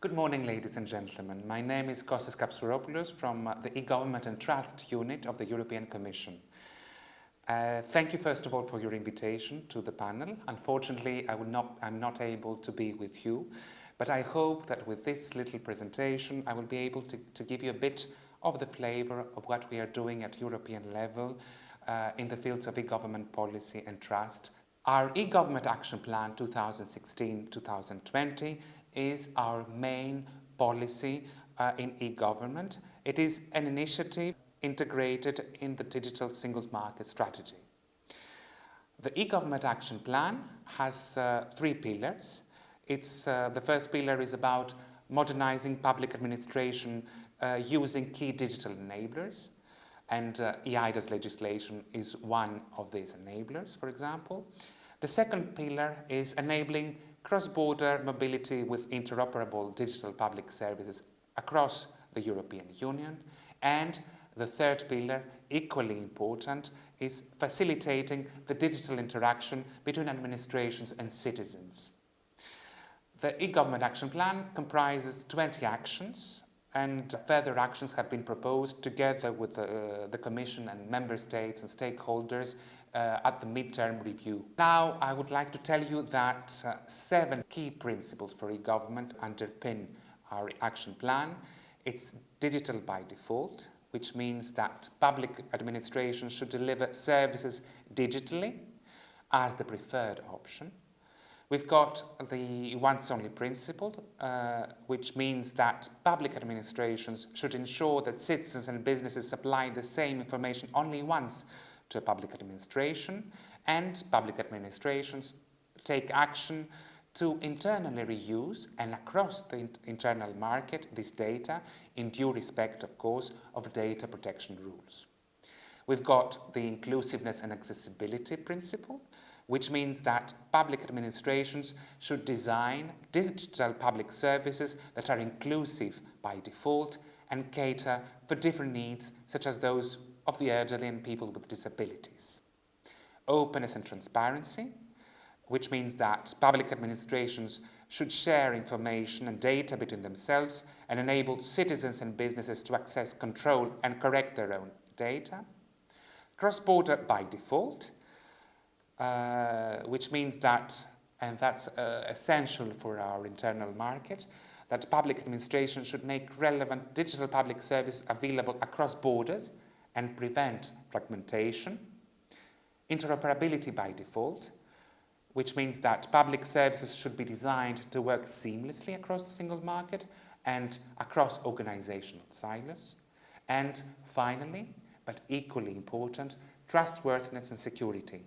Good morning, ladies and gentlemen. My name is Costas Kapsouropoulos from the e-Government and Trust Unit of the European Commission. Thank you, first of all, for your invitation to the panel. Unfortunately, I'm not able to be with you, but I hope that with this little presentation, I will be able to give you a bit of the flavor of what we are doing at European level in the fields of e-government policy and trust. Our e-Government Action Plan 2016-2020 is our main policy in e-government. It is an initiative integrated in the digital single market strategy. The e-Government Action Plan has three pillars. The first pillar is about modernizing public administration using key digital enablers. And EIDAS legislation is one of these enablers, for example. The second pillar is enabling cross-border mobility with interoperable digital public services across the European Union. And the third pillar, equally important, is facilitating the digital interaction between administrations and citizens. The e-Government Action Plan comprises 20 actions, and further actions have been proposed together with the Commission and Member States and stakeholders at the midterm review. Now, I would like to tell you that 7 key principles for e-government underpin our action plan. It's digital by default, which means that public administration should deliver services digitally as the preferred option. We've got the once-only principle, which means that public administrations should ensure that citizens and businesses supply the same information only once to a public administration, and public administrations take action to internally reuse and across the internal market this data in due respect, of course, of data protection rules. We've got the inclusiveness and accessibility principle, which means that public administrations should design digital public services that are inclusive by default and cater for different needs, such as those of the elderly and people with disabilities. Openness and transparency, which means that public administrations should share information and data between themselves and enable citizens and businesses to access, control, and correct their own data. Cross-border by default, which means that, and that's essential for our internal market, that public administration should make relevant digital public services available across borders and prevent fragmentation. Interoperability by default, which means that public services should be designed to work seamlessly across the single market and across organizational silos. And finally, but equally important, trustworthiness and security.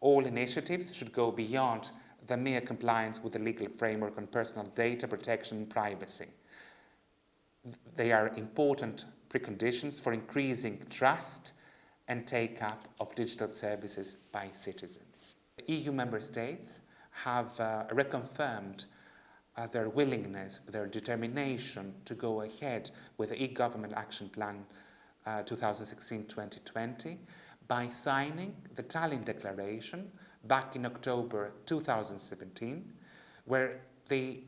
All initiatives should go beyond the mere compliance with the legal framework on personal data protection and privacy. They are important preconditions for increasing trust and take-up of digital services by citizens. The EU member states have reconfirmed their willingness, their determination to go ahead with the e-Government Action Plan 2016-2020 by signing the Tallinn Declaration back in October 2017, where the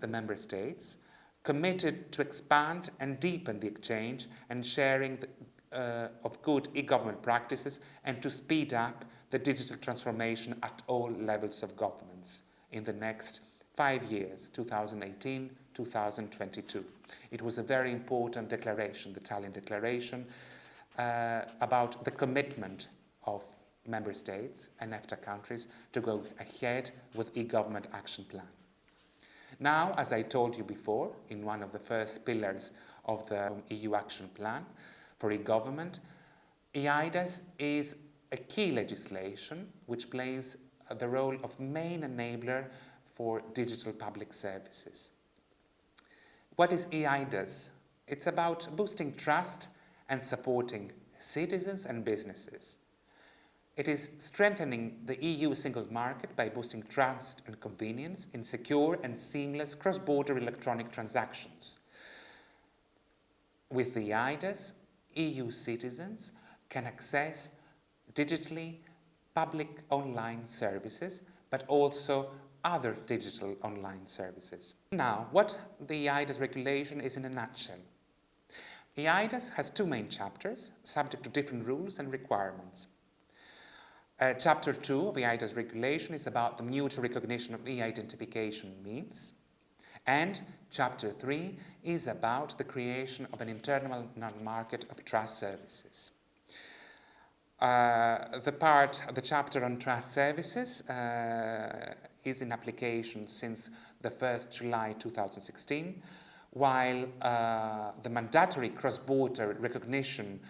member states committed to expand and deepen the exchange and sharing of good e-government practices and to speed up the digital transformation at all levels of governments in the next 5 years, 2018-2022. It was a very important declaration, the Tallinn Declaration, about the commitment of member states and EFTA countries to go ahead with e-Government Action Plan. Now, as I told you before, in one of the first pillars of the EU Action Plan for e-government, EIDAS is a key legislation which plays the role of main enabler for digital public services. What is EIDAS? It's about boosting trust and supporting citizens and businesses. It is strengthening the EU single market by boosting trust and convenience in secure and seamless cross-border electronic transactions. With the EIDAS, EU citizens can access digitally public online services, but also other digital online services. Now, what the eIDAS regulation is in a nutshell. eIDAS has two main chapters, subject to different rules and requirements. Chapter 2 of the eIDAS regulation is about the mutual recognition of e-identification means, and Chapter 3 is about the creation of an internal market of trust services. The chapter on trust services is in application since the 1st July 2016, while the mandatory cross-border recognition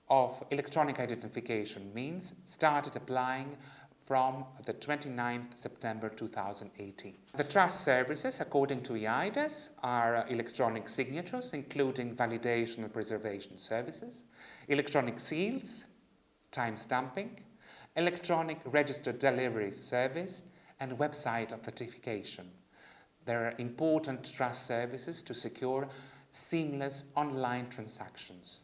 of electronic identification means started applying from the 29th September 2018. The trust services, according to eIDAS, are electronic signatures, including validation and preservation services, electronic seals, time stamping, electronic registered delivery service, and website authentication. There are important trust services to secure seamless online transactions.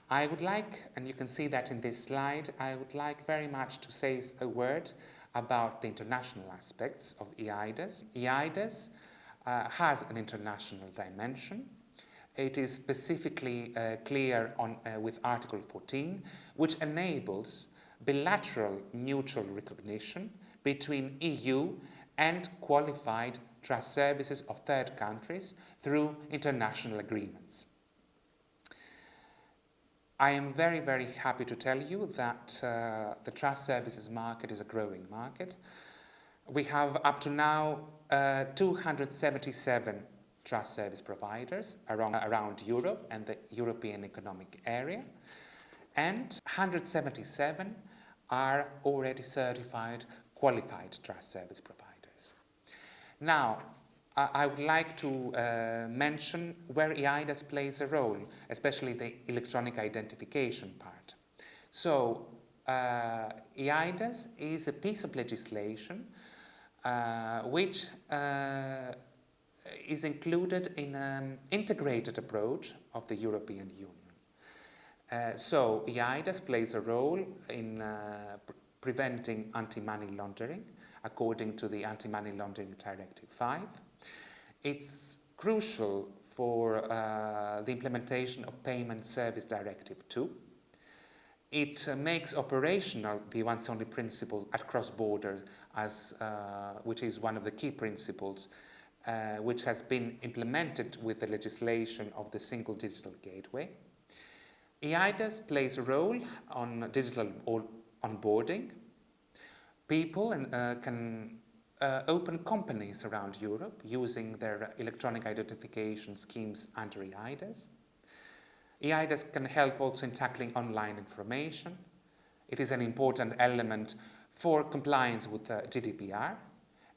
I would like, and you can see that in this slide, I would like very much to say a word about the international aspects of eIDAS. eIDAS has an international dimension. It is specifically clear with Article 14, which enables bilateral mutual recognition between EU and qualified trust services of third countries through international agreements. I am very, very happy to tell you that the trust services market is a growing market. We have up to now 277 trust service providers around Europe and the European Economic Area, and 177 are already certified qualified trust service providers. Now, I would like to mention where eIDAS plays a role, especially the electronic identification part. So, eIDAS is a piece of legislation which is included in an integrated approach of the European Union. So, eIDAS plays a role in preventing anti-money laundering according to the Anti-Money Laundering Directive 5. It's crucial for the implementation of Payment Service Directive 2. It makes operational the once only principle at cross-border, which is one of the key principles which has been implemented with the legislation of the Single Digital Gateway. eIDAS plays a role on digital onboarding. People can open companies around Europe using their electronic identification schemes under eIDAS. eIDAS can help also in tackling online information. It is an important element for compliance with GDPR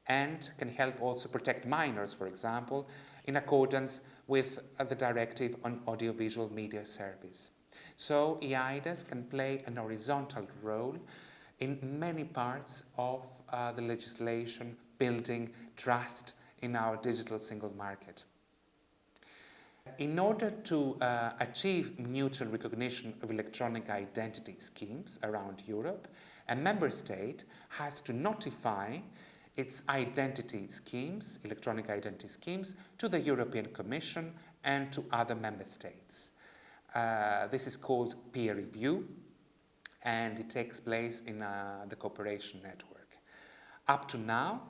and can help also protect minors, for example, in accordance with the Directive on Audiovisual Media Service. So eIDAS can play an horizontal role in many parts of the legislation building trust in our digital single market. In order to achieve mutual recognition of electronic identity schemes around Europe, a member state has to notify its identity schemes, electronic identity schemes, to the European Commission and to other member states. This is called peer review, and it takes place in the cooperation network. Up to now,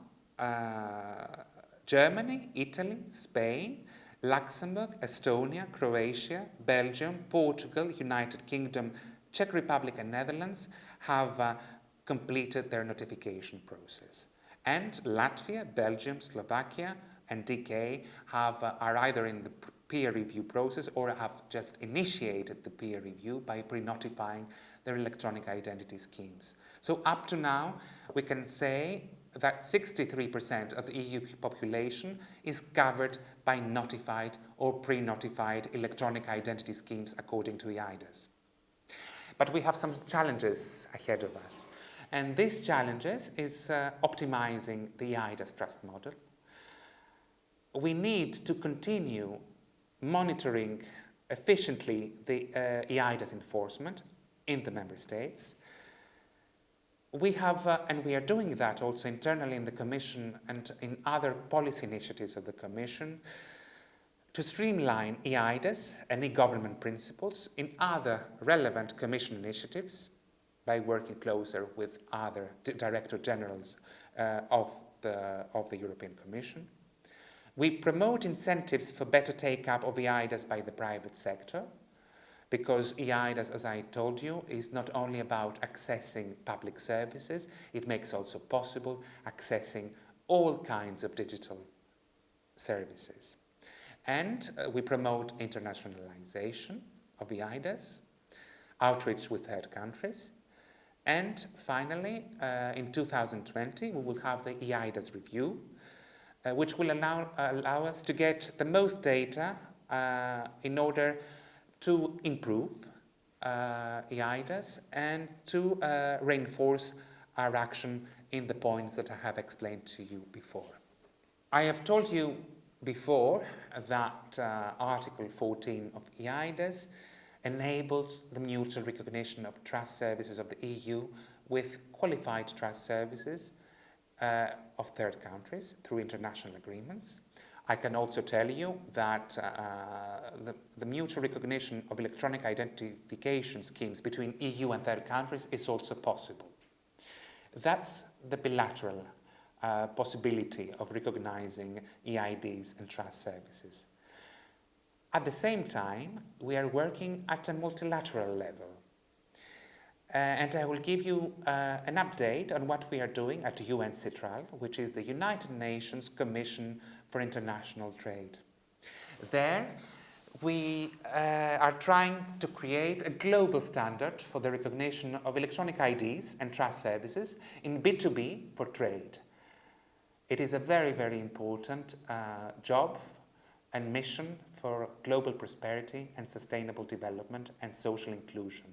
Germany, Italy, Spain, Luxembourg, Estonia, Croatia, Belgium, Portugal, United Kingdom, Czech Republic and Netherlands have completed their notification process. And Latvia, Belgium, Slovakia and DK are either in the peer review process or have just initiated the peer review by pre-notifying their electronic identity schemes. So up to now, we can say that 63% of the EU population is covered by notified or pre-notified electronic identity schemes according to eIDAS. But we have some challenges ahead of us. And these challenges is optimizing the eIDAS trust model. We need to continue monitoring efficiently the eIDAS enforcement in the member states. We have, and we are doing that also internally in the Commission and in other policy initiatives of the Commission, to streamline EIDAS and e-government principles in other relevant Commission initiatives by working closer with other Director Generals of the European Commission. We promote incentives for better take-up of EIDAS by the private sector, because EIDAS, as I told you, is not only about accessing public services, it makes also possible accessing all kinds of digital services. And we promote internationalization of EIDAS, outreach with third countries, and finally, in 2020, we will have the EIDAS review, which will allow us to get the most data in order to improve EIDAS and to reinforce our action in the points that I have explained to you before. I have told you before that Article 14 of EIDAS enables the mutual recognition of trust services of the EU with qualified trust services of third countries through international agreements. I can also tell you that the mutual recognition of electronic identification schemes between EU and third countries is also possible. That's the bilateral possibility of recognizing EIDs and trust services. At the same time, we are working at a multilateral level. And I will give you an update on what we are doing at UNCITRAL, which is the United Nations Commission for International Trade. There, we are trying to create a global standard for the recognition of electronic IDs and trust services in B2B for trade. It is a very, very important job and mission for global prosperity and sustainable development and social inclusion.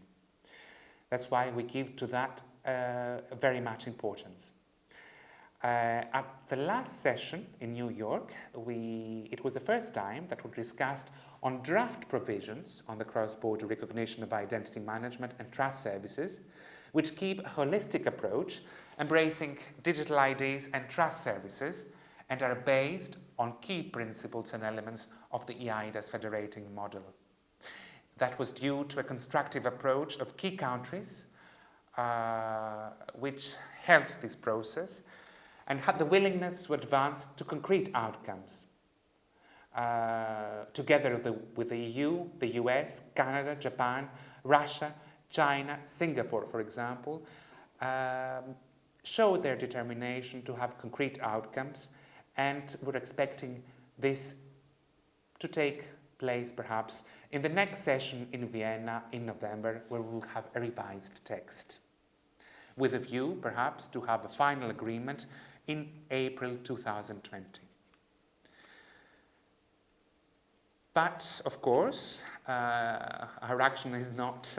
That's why we give to that very much importance. At the last session in New York, it was the first time that we discussed on draft provisions on the cross-border recognition of identity management and trust services, which keep a holistic approach, embracing digital IDs and trust services, and are based on key principles and elements of the EIDAS federating model. That was due to a constructive approach of key countries, which helped this process and had the willingness to advance to concrete outcomes. Together with the EU, the US, Canada, Japan, Russia, China, Singapore, for example, showed their determination to have concrete outcomes, and we're expecting this to take place perhaps in the next session in Vienna in November, where we'll have a revised text, with a view perhaps to have a final agreement in April 2020. But of course, our action is not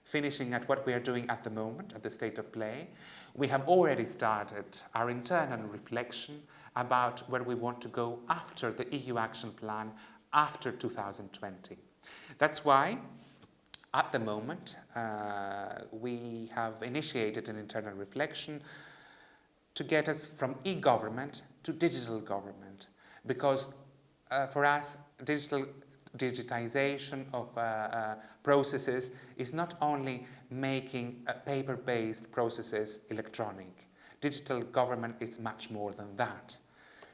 finishing at what we are doing at the moment, at the state of play. We have already started our internal reflection about where we want to go after the EU Action Plan after 2020. That's why, at the moment, we have initiated an internal reflection to get us from e-government to digital government, because for us, digitization of processes is not only making paper-based processes electronic. Digital government is much more than that.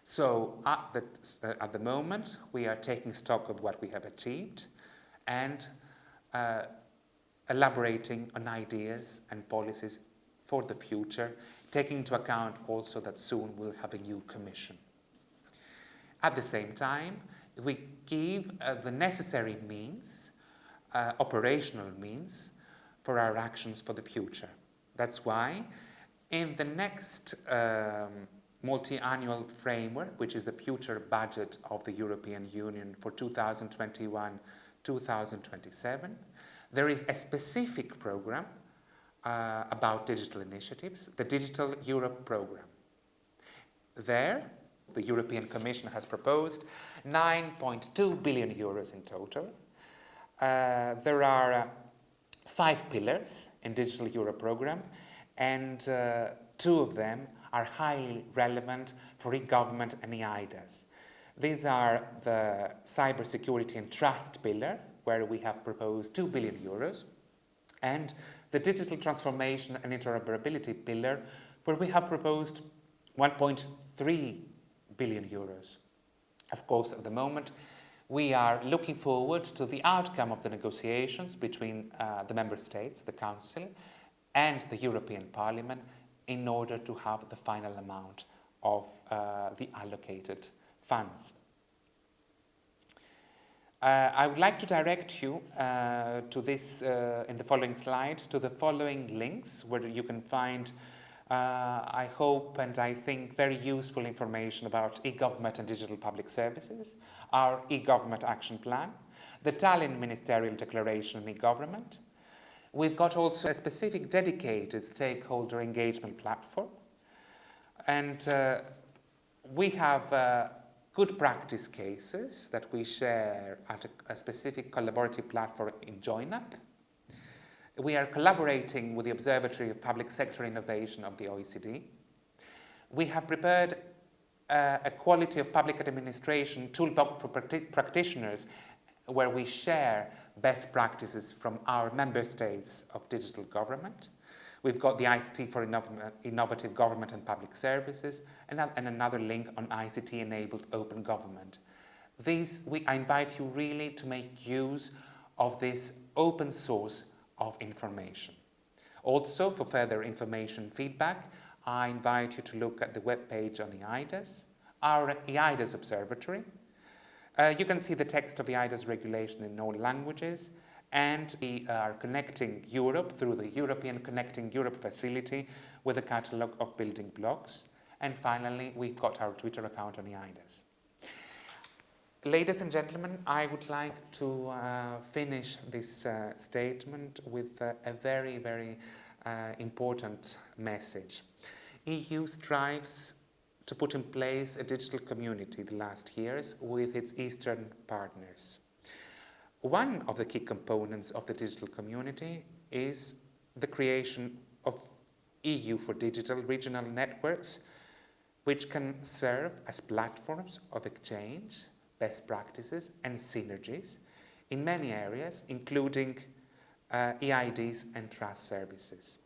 So at the moment, we are taking stock of what we have achieved and elaborating on ideas and policies for the future, taking into account also that soon we'll have a new commission. At the same time, we give the necessary means, operational means, for our actions for the future. That's why in the next multi-annual framework, which is the future budget of the European Union for 2021-2027, there is a specific program about digital initiatives, the Digital Europe program. There, the European Commission has proposed 9.2 billion euros in total. There are 5 pillars in Digital Europe program, and 2 of them are highly relevant for e-government and e-IDAS. These are the cybersecurity and trust pillar, where we have proposed 2 billion euros, and the digital transformation and interoperability pillar, where we have proposed 1.3 billion euros. Of course, at the moment, we are looking forward to the outcome of the negotiations between the Member States, the Council, and the European Parliament in order to have the final amount of the allocated funds. I would like to direct you to this, in the following slide, to the following links where you can find, I hope and I think, very useful information about e-government and digital public services, our e-government action plan, the Tallinn Ministerial Declaration on e-government. We've got also a specific dedicated stakeholder engagement platform, and we have good practice cases that we share at a specific collaborative platform in JoinUp. We are collaborating with the Observatory of Public Sector Innovation of the OECD. We have prepared a quality of public administration toolbox for practitioners, where we share best practices from our member states of digital government. We've got the ICT for innovative government and public services, and another link on ICT-enabled open government. I invite you really to make use of this open source of information. Also, for further information feedback, I invite you to look at the webpage on e-IDAS, our e-IDAS Observatory. You can see the text of the e-IDAS regulation in all languages, and we are connecting Europe through the European Connecting Europe facility with a catalogue of building blocks. And finally, we've got our Twitter account on e-IDAS. Ladies and gentlemen, I would like to finish this statement with a very, very important message. EU strives to put in place a digital community the last years with its Eastern partners. One of the key components of the digital community is the creation of EU for Digital regional networks, which can serve as platforms of exchange, best practices and synergies in many areas, including eIDs and trust services.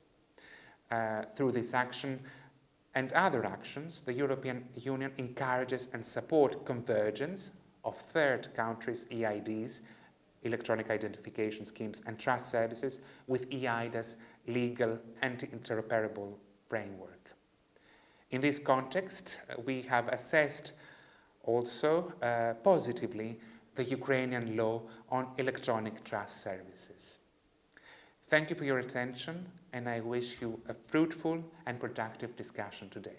Through this action and other actions, the European Union encourages and supports convergence of third countries' eIDs, electronic identification schemes and trust services with eIDAS legal and interoperable framework. In this context, we have assessed also positively the Ukrainian law on electronic trust services. Thank you for your attention, and I wish you a fruitful and productive discussion today.